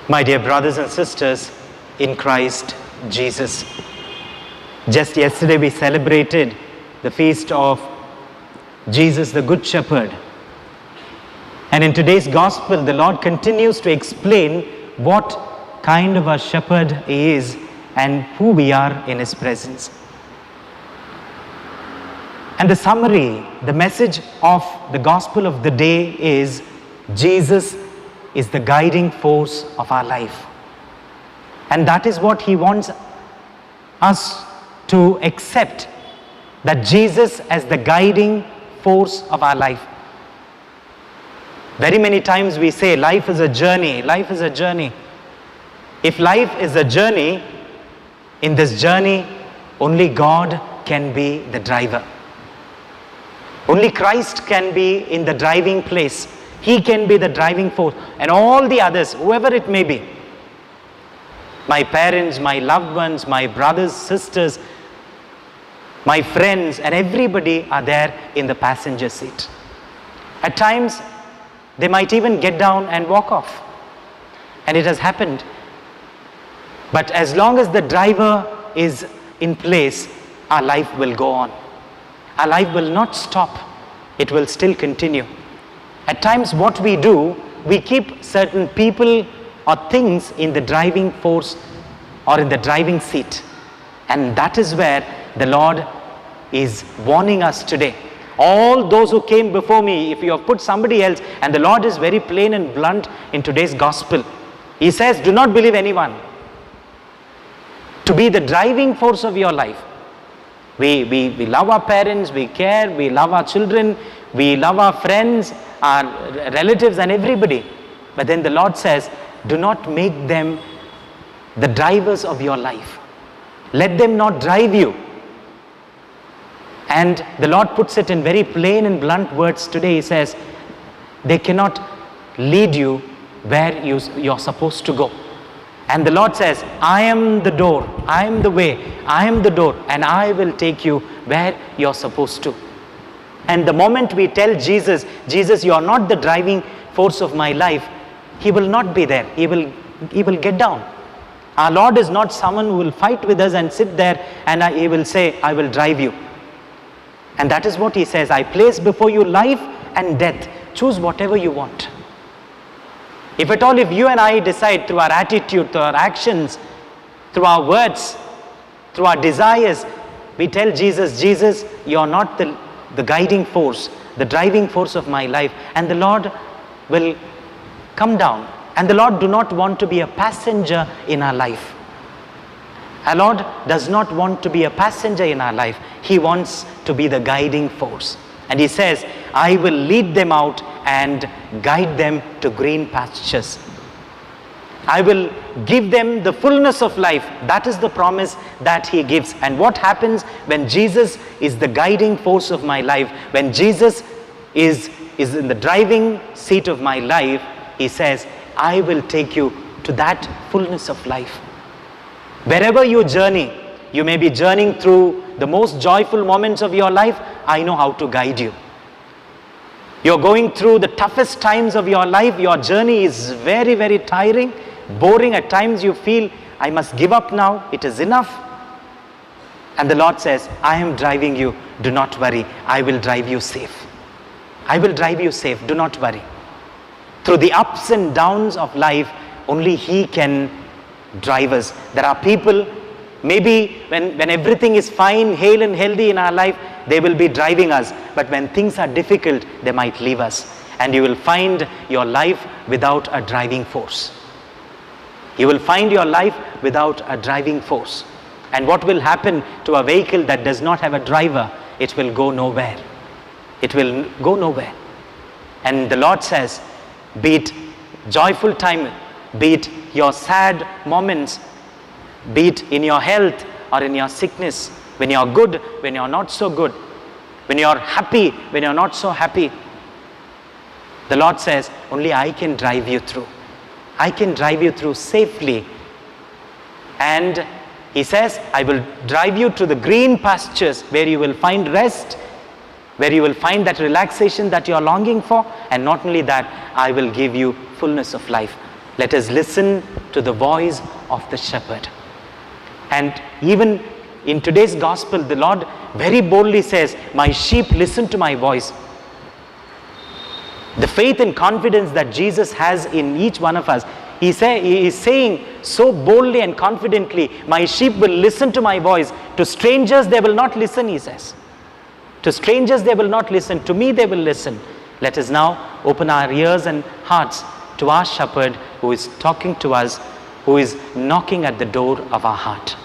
My dear brothers and sisters in Christ Jesus, just yesterday we celebrated the feast of Jesus the Good Shepherd. And in today's gospel, the Lord continues to explain what kind of a shepherd He is and who we are in His presence. And the summary, the message of the gospel of the day is Jesus is the guiding force of our life. And that is what He wants us to accept, that Jesus as the guiding force of our life. Very many times we say life is a journey, life is a journey. If life is a journey, in this journey only God can be the driver. Only Christ can be in the driving place. He can be the driving force, and all the others, whoever it may be, my parents, my loved ones, my brothers, sisters, my friends, and everybody are there in the passenger seat. At times, they might even get down and walk off. And it has happened. But as long as the driver is in place, our life will go on. Our life will not stop. It will still continue. At times what we do, we keep certain people or things in the driving force or in the driving seat. And that is where the Lord is warning us today. All those who came before me, if you have put somebody else, and the Lord is very plain and blunt in today's gospel. He says, do not believe anyone to be the driving force of your life. We love our parents, we care, we love our children, we love our friends, our relatives and everybody. But then the Lord says, do not make them the drivers of your life. Let them not drive you. And the Lord puts it in very plain and blunt words today. He says, they cannot lead you where you're supposed to go. And the Lord says, I am the door, I am the way, I am the door, and I will take you where you're supposed to. And the moment we tell Jesus, Jesus, you are not the driving force of my life, He will not be there. He will get down. Our Lord is not someone who will fight with us and sit there and He will say, I will drive you. And that is what He says, I place before you life and death. Choose whatever you want. If at all, if you and I decide through our attitude, through our actions, through our words, through our desires, we tell Jesus, Jesus, you are not the guiding force, the driving force of my life. And the Lord will come down. And the Lord do not want to be a passenger in our life. Our Lord does not want to be a passenger in our life. He wants to be the guiding force. And He says, I will lead them out and guide them to green pastures. I will give them the fullness of life. That is the promise that He gives. And what happens when Jesus is the guiding force of my life? When Jesus is in the driving seat of my life, He says, I will take you to that fullness of life. Wherever you journey, you may be journeying through the most joyful moments of your life. I know how to guide you. You're going through the toughest times of your life. Your journey is very, very tiring, boring. At times you feel, I must give up now. It is enough. And the Lord says, I am driving you. Do not worry. I will drive you safe. I will drive you safe. Do not worry. Through the ups and downs of life, only He can drive us. There are people, maybe when everything is fine, hale and healthy in our life, they will be driving us. But when things are difficult, they might leave us. And you will find your life without a driving force. You will find your life without a driving force. And what will happen to a vehicle that does not have a driver? It will go nowhere. It will go nowhere. And the Lord says, be it joyful time, be it your sad moments, be it in your health or in your sickness, when you're good, when you're not so good, when you're happy, when you're not so happy, the Lord says, only I can drive you through. I can drive you through safely. And He says, I will drive you to the green pastures where you will find rest, where you will find that relaxation that you are longing for. And not only that, I will give you fullness of life. Let us listen to the voice of the shepherd. And even in today's gospel, the Lord very boldly says, my sheep listen to my voice. The faith and confidence that Jesus has in each one of us, He is saying so boldly and confidently, my sheep will listen to my voice. To strangers they will not listen, He says. To strangers they will not listen. To me they will listen. Let us now open our ears and hearts to our shepherd who is talking to us, who is knocking at the door of our heart.